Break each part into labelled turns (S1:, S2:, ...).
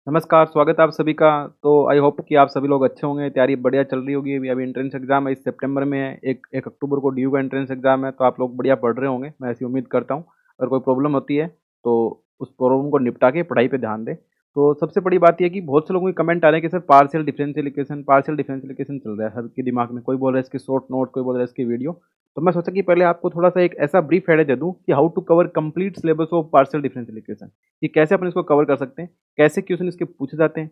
S1: नमस्कार, स्वागत है आप सभी का। तो आई होप कि आप सभी लोग अच्छे होंगे, तैयारी बढ़िया चल रही होगी। अभी अभी एंट्रेंस एग्ज़ाम है, इस सितंबर में है, 1 अक्टूबर को डीयू का एंट्रेंस एग्ज़ाम है, तो आप लोग बढ़िया पढ़ रहे होंगे, मैं ऐसी उम्मीद करता हूँ। अगर कोई प्रॉब्लम होती है, तो उस प्रॉब्लम को निपटा के पढ़ाई पे ध्यान दें। तो सबसे बड़ी बात ये है कि बहुत से लोगों के कमेंट आ रहे हैं कि सर पार्शियल डिफरेंशियल इक्वेशन चल रहा है हर के दिमाग में। कोई बोल रहा है इसके शॉर्ट नोट, कोई बोल रहा है इसकी वीडियो। तो मैं सोचा कि पहले आपको थोड़ा-सा एक ऐसा ब्रीफ आइडिया दे दूँ कि how to cover complete syllabus of partial differential equation, कि कैसे अपन इसको कवर कर सकते हैं, कैसे क्वेश्चन इसके पूछे जाते हैं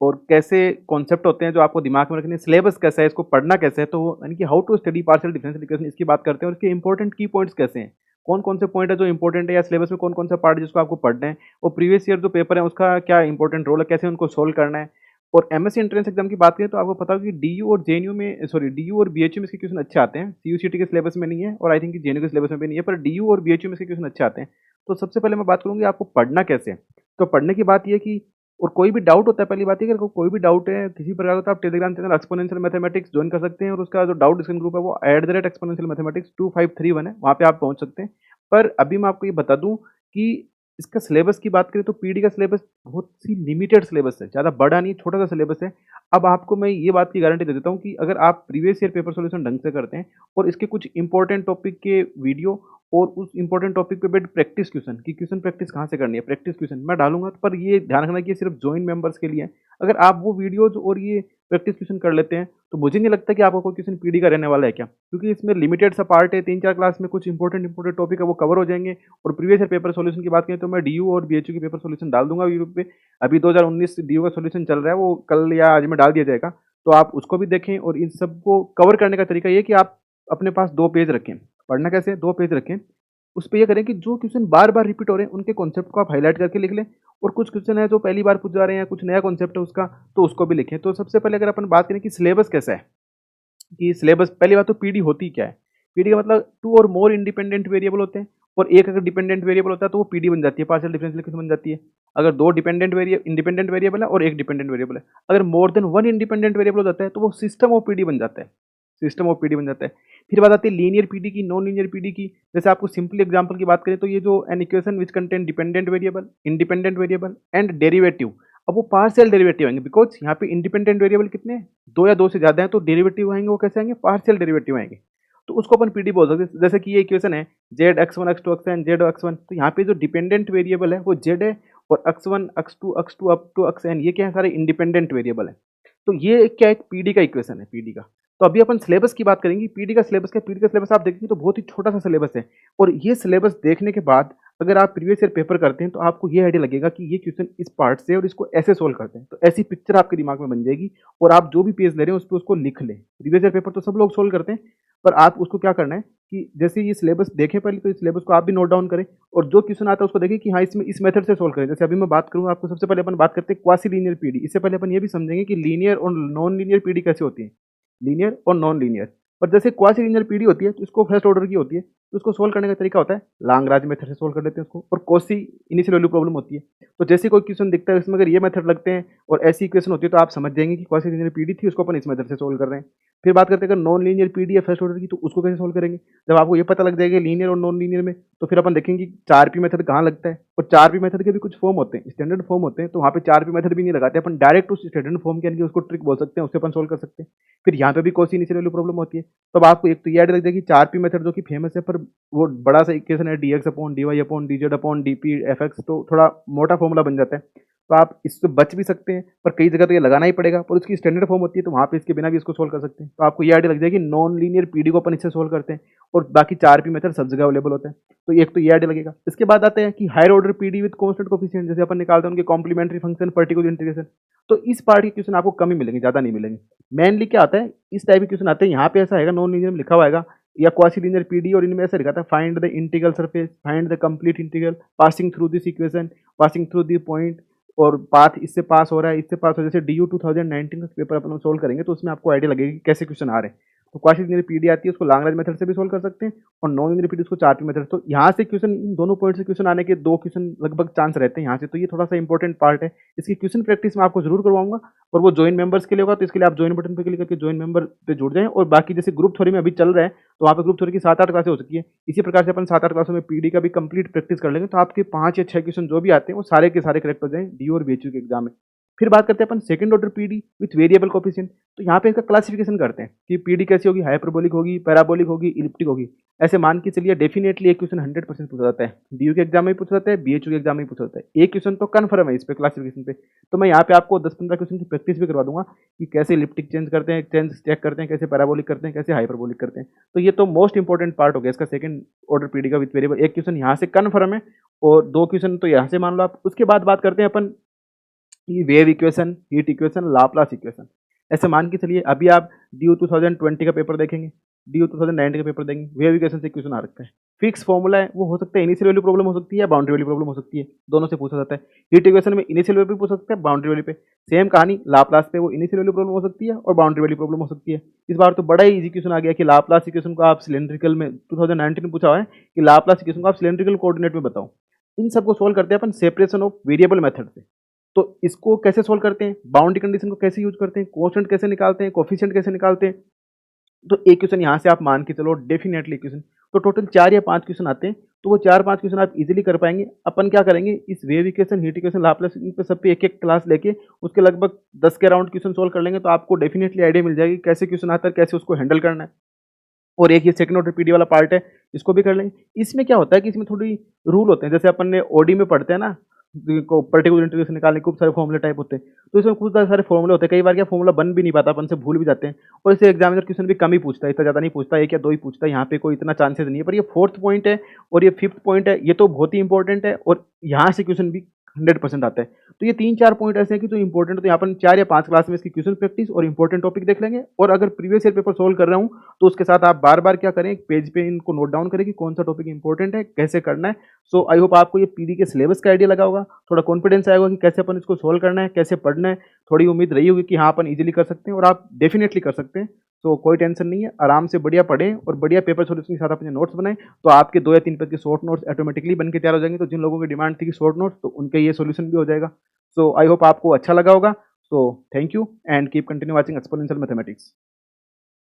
S1: और कैसे कॉन्सेप्ट होते हैं जो आपको दिमाग में रखने हैं, सिलेबस कैसा है, इसको पढ़ना कैसे है, तो यानी कि how to study partial differential equation इसकी बात करते हैं और इसके इंपॉर्टेंट की पॉइंट्स कैसे हैं। कौन-कौन से पॉइंट है जो इंपॉर्टेंट है या सिलेबस में कौन-कौन सा पार्ट है जिसको आपको पढ़ना है और प्रीवियस ईयर जो पेपर है उसका क्या इंपॉर्टेंट रोल है, कैसे उनको सोल्व करना है। और एमएससी एंट्रेंस एग्जाम की बात करें तो आपको पता होगा कि डीयू और जेएनयू में डीयू और बीएचयू में इसके क्वेश्चन अच्छे आते हैं। सीयूसीटी के सिलेबस में नहीं है और आई थिंक जेएनयू के सिलेबस में भी नहीं है, पर डीयू और बीएचयू में इसके क्वेश्चन अच्छे आते हैं। तो सबसे पहले मैं बात करूँगी आपको पढ़ना कैसे है। तो पढ़ने की बात ये है कि और कोई भी डाउट होता है, पहली बात ये है कि अगर कोई भी डाउट है किसी प्रकार का, तो आप Telegram channel exponential mathematics join कर सकते हैं और उसका जो डाउट डिस्कशन ग्रुप है वो @exponential mathematics 2531 है, वहाँ पे आप पहुँच सकते हैं। पर अभी मैं आपको ये बता दूँ कि इसका सिलेबस की बात करें तो पीडी का सिलेबस बहुत सी लिमिटेड सिलेबस है, ज़्यादा बड़ा नहीं है, छोटा सा सिलेबस है। अब आपको मैं ये बात की गारंटी दे देता हूँ कि अगर आप प्रीवियस ईयर पेपर सॉल्यूशन ढंग से करते हैं और इसके कुछ इंपॉर्टेंट टॉपिक के वीडियो और उस इंपॉर्टेंट टॉपिक पे बेस्ड प्रैक्टिस क्वेश्चन की क्वेश्चन प्रैक्टिस कहाँ से करनी है, प्रैक्टिस क्वेश्चन मैं डालूंगा, पर ये ध्यान रखना कि ये सिर्फ ज्वाइन मेंबर्स के लिए है। अगर आप वो वीडियोज और ये प्रैक्टिस क्वेश्चन कर लेते हैं तो मुझे नहीं लगता कि आपको कोई क्वेश्चन पीडी का रहने वाला है क्या, क्योंकि इसमें लिमिटेड सा पार्ट है, 3-4 क्लास में कुछ इंपॉर्टेंट टॉपिक है वो कवर हो जाएंगे। और प्रीवियस ईयर पेपर सॉल्यूशन की बात करें तो मैं डीयू और बीएचयू के पेपर सॉल्यूशन डाल दूंगा यूट्यूब पे। अभी 2019 डीयू का सॉल्यूशन चल रहा है, वो कल या आज में डाल दिया जाएगा, तो आप उसको भी देखें। और इन सबको कवर करने का तरीका ये कि आप अपने पास 2 पेज रखें। पढ़ना कैसे है, 2 पेज रखें। उस पे ये करें कि जो क्वेश्चन बार-बार रिपीट हो रहे हैं, उनके कॉन्सेप्ट को आप हाइलाइट करके लिख लें। और कुछ क्वेश्चन है जो पहली बार पूछ जा रहे हैं, कुछ नया कॉन्सेप्ट है उसका, तो उसको भी लिखें। तो सबसे पहले अगर अपन बात करें कि सिलेबस कैसा है, कि सिलेबस पहली बात तो पीडी होती क्या है? पीडी का मतलब 2 और मोर इंडिपेंडेंट वेरिएबल होते हैं और एक अगर डिपेंडेंट वेरिएबल होता है तो वो पीडी बन जाती है, पार्शियल डिफरेंशियल इक्वेशन बन जाती है। अगर 2 इंडिपेंडेंट वेरिएबल है और एक डिपेंडेंट वेरिएबल है, अगर मोर देन 1 इंडिपेंडेंट वेरिएबल हो जाता है तो वो सिस्टम ऑफ पीडी बन जाता है। सिस्टम ऑफ पीडी बन जाता है। फिर बात आती है लीनियर पीडी की, नॉन लीनियर पीडी की। जैसे आपको सिंपल एग्जांपल की बात करें तो ये जो an equation which contain dependent variable, independent variable and derivative, अब वो पार्शियल डेरिवेटिव आएंगे बिकॉज यहाँ पे इंडिपेंडेंट वेरिएबल कितने हैं, 2 या 2 से ज्यादा हैं, तो डेरिवेटिव आएंगे वो कैसे आएंगे, पार्शियल डेरिवेटिव आएंगे। तो उसको अपन पीडी बोल सकते हैं। जैसे कि ये इक्वेशन है z x one x two x n z x one, तो यहाँ पे जो डिपेंडेंट वेरिएबल है वो जेड है और x one x two up to x n ये क्या है, सारे इंडिपेंडेंट वेरिएबल है। तो ये क्या है, पीडी का इक्वेशन है, पीडी का। तो अभी अपन सिलेबस की बात करेंगे। पीडी का सिलेबस क्या, पीडी का सिलेबस आप देखेंगे तो बहुत ही छोटा सा सिलेबस है। और ये सिलेबस देखने के बाद अगर आप प्रीवियस ईयर पेपर करते हैं तो आपको ये आइडिया लगेगा कि ये क्वेश्चन इस पार्ट से और इसको ऐसे सोल्व करते हैं, तो ऐसी पिक्चर आपके दिमाग में बन जाएगी। और आप जो भी पेज ले रहे हैं उस पर उसको लिख लें। प्रीवियस ईयर पेपर तो सब लोग सोल्व करते हैं, पर आप उसको क्या करना है कि जैसे ये सिलेबस देखें पहले, तो इस सिलेबस को आप भी नोट डाउन करें और जो क्वेश्चन आता है उसको देखें कि हाँ इसमें इस मेथड से सोल्व करें। जैसे अभी मैं बात करूँ आपको, सबसे पहले अपन बात करते हैं क्वासी लीनियर पीडी। इससे पहले अपन ये भी समझेंगे कि लीनियर और नॉन लीनियर पीडी कैसे होती है, लीनियर और नॉन लीनियर। और जैसे क्वासी लीनियर पीडी होती है तो इसको फर्स्ट ऑर्डर की होती है, तो उसको सोल्व करने का तरीका होता है लाग्रांज मेथड से सोल्व कर लेते हैं उसको। और कॉची इनिशियल वैल्यू प्रॉब्लम होती है, तो जैसे कोई क्वेश्चन दिखता है इसमें अगर ये मेथड लगते हैं और ऐसी इक्वेशन होती है तो आप समझ जाएंगे कि क्वासी लीनियर पीडी थी, उसको अपन इस मेथड से सोल्व कर रहे हैं। फिर बात करते हैं अगर नॉन लीनियर पीडी है फर्स्ट ऑर्डर की, तो उसको कैसे सोल्व करेंगे। जब आपको ये पता लग जाएगा लीनियर और नॉन लीनियर में, तो फिर अपन देखेंगे 4P मेथड कहाँ लगता है। और 4P मेथड के भी कुछ फॉर्म होते हैं, स्टैंडर्ड फॉर्म होते हैं, तो वहाँ पे 4P मेथड भी नहीं लगाते, अपन डायरेक्ट उस स्टैंडर्ड फॉर्म के यानी कि उसको ट्रिक बोल सकते हैं, उससे अपन सोल्व कर सकते हैं। फिर यहाँ पे भी कॉची इनिशियल वैल्यू प्रॉब्लम होती है। तब आपको एक तो ये आइडिया लग जाएगी 4P मेथड जो कि फेमस है, पर वो बड़ा सा इक्वेशन है dx upon dy upon dz upon dp fx, तो थोड़ा मोटा फॉर्मूला बन जाता है। तो आप इससे बच भी सकते हैं, पर कई जगह तो ये लगाना ही पड़ेगा, पर उसकी स्टैंडर्ड फॉर्म होती है तो वहाँ पे इसके बिना भी इसको सोल्व कर सकते हैं। तो आपको ये आइडिया लग जाएगी नॉन लीनियर पीडी को अपन इससे सोल्व करते हैं और बाकी 4P मेथड सब जगह अवेलेबल होते हैं। तो एक तो ये आइडिया लगेगा। इसके बाद आते हैं कि higher order PD with constant coefficient, जैसे अपन निकालते हैं उनके कॉम्प्लीमेंट्री फंक्शन, पर्टिकुलर इंटीग्रेशन। तो इस पार्ट के क्वेश्चन आपको कम ही मिलेंगे, ज़्यादा नहीं मिलेंगे। मेनली क्या आता है, इस टाइप के क्वेश्चन आते हैं। यहाँ पे ऐसा आएगा नॉन लीनियर में लिखा हुआ आएगा या क्वासी लीनियर पीडी, और इनमें ऐसा लिखा था find the integral surface, find the complete integral, passing through this equation, passing through the point, और पाथ इससे पास हो रहा है, इससे पास हो। जैसे DU 2019 का पेपर अपन सोल्व करेंगे तो उसमें आपको आइडिया लगेगा कि कैसे क्वेश्चन आ रहे हैं। तो क्वासी लिनियर पीडी आती है, उसको लैग्रेंज मेथड से भी सोल्व कर सकते हैं और नॉन लिनियर पीडी उसको 4p मेथड। तो यहाँ से क्वेश्चन, इन दोनों पॉइंट से क्वेश्चन आने के 2 क्वेश्चन लगभग चांस रहते हैं यहाँ से। तो ये थोड़ा सा इंपॉर्टेंट पार्ट है। इसकी क्वेश्चन प्रैक्टिस मैं आपको जरूर करवाऊंगा और वो ज्वाइन मेंबर्स के लिए होगा। तो इसके लिए आप ज्वाइन बटन पर क्लिक करके ज्वाइन मेंबर पे जुड़ जाएं। और बाकी जैसे ग्रुप थ्योरी में अभी चल रहा है, तो वहाँ पे ग्रुप थ्योरी की 7-8 क्लासें हो सकती है। इसी प्रकार से अपन 7-8 क्लासों में पीडी का भी कंप्लीट प्रैक्टिस कर लेंगे, तो आपके 5 या 6 क्वेश्चन जो भी आते हैं वो सारे के सारे करेक्ट हो जाएं डी और बीएचयू के एग्जाम में। फिर बात करते हैं अपन second order PD with variable coefficient. तो यहाँ पे इसका क्लासिफिकेशन करते हैं कि पीडी कैसी होगी, हाइपरबोलिक होगी, पैराबोलिक होगी, इलिप्टिक होगी। ऐसे मान के चलिए डेफिनेटली एक क्वेश्चन 100% पूछा जाता है, डीयू के एग्जाम में भी पूछा जाता है, बीएचयू के एग्जाम में भी पूछा जाता है। एक क्वेश्चन तो कन्फर्म है इस पे क्लासिफिकेशन पे। तो मैं यहाँ पे आपको 10-15 क्वेश्चन की प्रैक्टिस भी करवा दूंगा कि कैसे इलिप्टिक चेंज करते हैं, चेंज चेक करते हैं, कैसे पैराबोलिक करते हैं, कैसे हाइपरबोलिक करते हैं। तो ये तो मोस्ट इंपॉर्टेंट पार्ट हो गया इसका सेकंड ऑर्डर पीडी का विथ वेरिएबल। एक क्वेश्चन यहाँ से कन्फर्म है और 2 क्वेश्चन तो यहाँ से मान लो आप। उसके बाद बात करते हैं अपन कि wave equation, heat equation, Laplace equation. ऐसे मान के चलिए अभी आप ड्यू 2020 का पेपर देखेंगे, ड्यू 2019 का पेपर देखेंगे, वेव इक्वेशन से इक्वेशन आ रखा है। फिक्स फॉर्मूला है, वो हो सकता है इनिशियल वैल्यू प्रॉब्लम हो सकती है या बाउंड्री वैल्यू प्रॉब्लम हो सकती है, दोनों से पूछा जाता है। हीट इक्वेशन में इनिशियल वैल्यू भी पूछ सकते हैं, बाउंड्री वैल्यू पे। सेम कहानी लाप्लास पे, वो इनिशियल वैल्यू प्रॉब्लम हो सकती है और बाउंड्री वैल्यू प्रॉब्लम हो सकती है। इस बार तो बड़ा ही इजी क्वेश्चन आ गया कि लाप्लास इक्वेशन को आप सिलेंड्रिकल में 2019 में पूछा हुआ है कि लाप्लास इक्वेशन को आप सिलेंड्रिकल कोऑर्डिनेट में बताओ। इन सबको सोल्व करते हैं अपन सेपरेशन ऑफ वेरिएबल मेथड से। तो इसको कैसे सोल्व करते हैं, बाउंड्री कंडीशन को कैसे यूज करते हैं, कोएफिशिएंट कैसे निकालते हैं, कोएफिशिएंट कैसे निकालते हैं। तो एक क्वेश्चन यहाँ से आप मान के चलो डेफिनेटली क्वेश्चन। तो टोटल 4 या 5 क्वेश्चन आते हैं, तो वो 4-5 क्वेश्चन आप इजीली कर पाएंगे। अपन क्या करेंगे, इस wave equation, heat equation, Laplace, इन पे सब पे एक-एक क्लास लेके उसके लगभग 10 के अराउंड क्वेश्चन सोल्व कर लेंगे। तो आपको डेफिनेटली आइडिया मिल जाएगी कैसे क्वेश्चन आता है, कैसे उसको हैंडल करना है। और एक ये सेकंड ऑर्डर पीडी वाला पार्ट है, इसको भी कर लेंगे। इसमें क्या होता है कि इसमें थोड़ी रूल होते हैं, जैसे अपन ने ओडी में पढ़ते हैं ना, को पर्टिकुलर इंटीग्रेशन निकालने खूब सारे फॉर्मूले टाइप होते हैं। तो इसमें खूब सारे फॉर्मूले होते हैं, कई बार क्या फॉर्मूला बन भी नहीं पाता, अपन से भूल भी जाते हैं। और इसे एग्जामिनर क्वेश्चन भी कम ही पूछता है, इतना ज़्यादा नहीं पूछता, 1 या 2 ही पूछता है। यहाँ पे कोई इतना चांसेस नहीं है। पर ये 4th पॉइंट है और ये 5th पॉइंट है, ये तो बहुत ही इंपॉर्टेंट है और यहाँ से क्वेश्चन भी 100% आता है। तो ये 3-4 पॉइंट ऐसे हैं कि जो इंपॉर्टेंट है। तो यहाँ पर 4 या 5 क्लास में इसकी क्वेश्चन प्रैक्टिस और इंपॉर्टेंट टॉपिक देख लेंगे। और अगर प्रीवियस ईयर पेपर सोल्व कर रहा हूँ तो उसके साथ आप बार बार क्या करें, एक पेज पे इनको नोट डाउन करें कि कौन सा टॉपिक इंपॉर्टेंट है, कैसे करना है। सो आई होप आपको ये पीडी के सिलेबस का आइडिया लगा होगा, थोड़ा कॉन्फिडेंस आएगा कि कैसे अपन इसको सोल्व करना है, कैसे पढ़ना है। थोड़ी उम्मीद रही होगी कि हाँ अपन इजीली कर सकते हैं और आप डेफिनेटली कर सकते हैं। तो कोई टेंशन नहीं है, आराम से बढ़िया पढ़ें और बढ़िया पेपर सॉल्यूशन के साथ अपने नोट्स बनाएं। तो आपके 2 या 3 पेज के शॉर्ट नोट्स ऑटोमेटिकली बन के तैयार हो जाएंगे। तो जिन लोगों की डिमांड थी कि शॉर्ट नोट्स, तो उनके ये सॉल्यूशन भी हो जाएगा। सो आई होप आपको अच्छा लगा होगा। So thank you and keep continue watching exponential mathematics.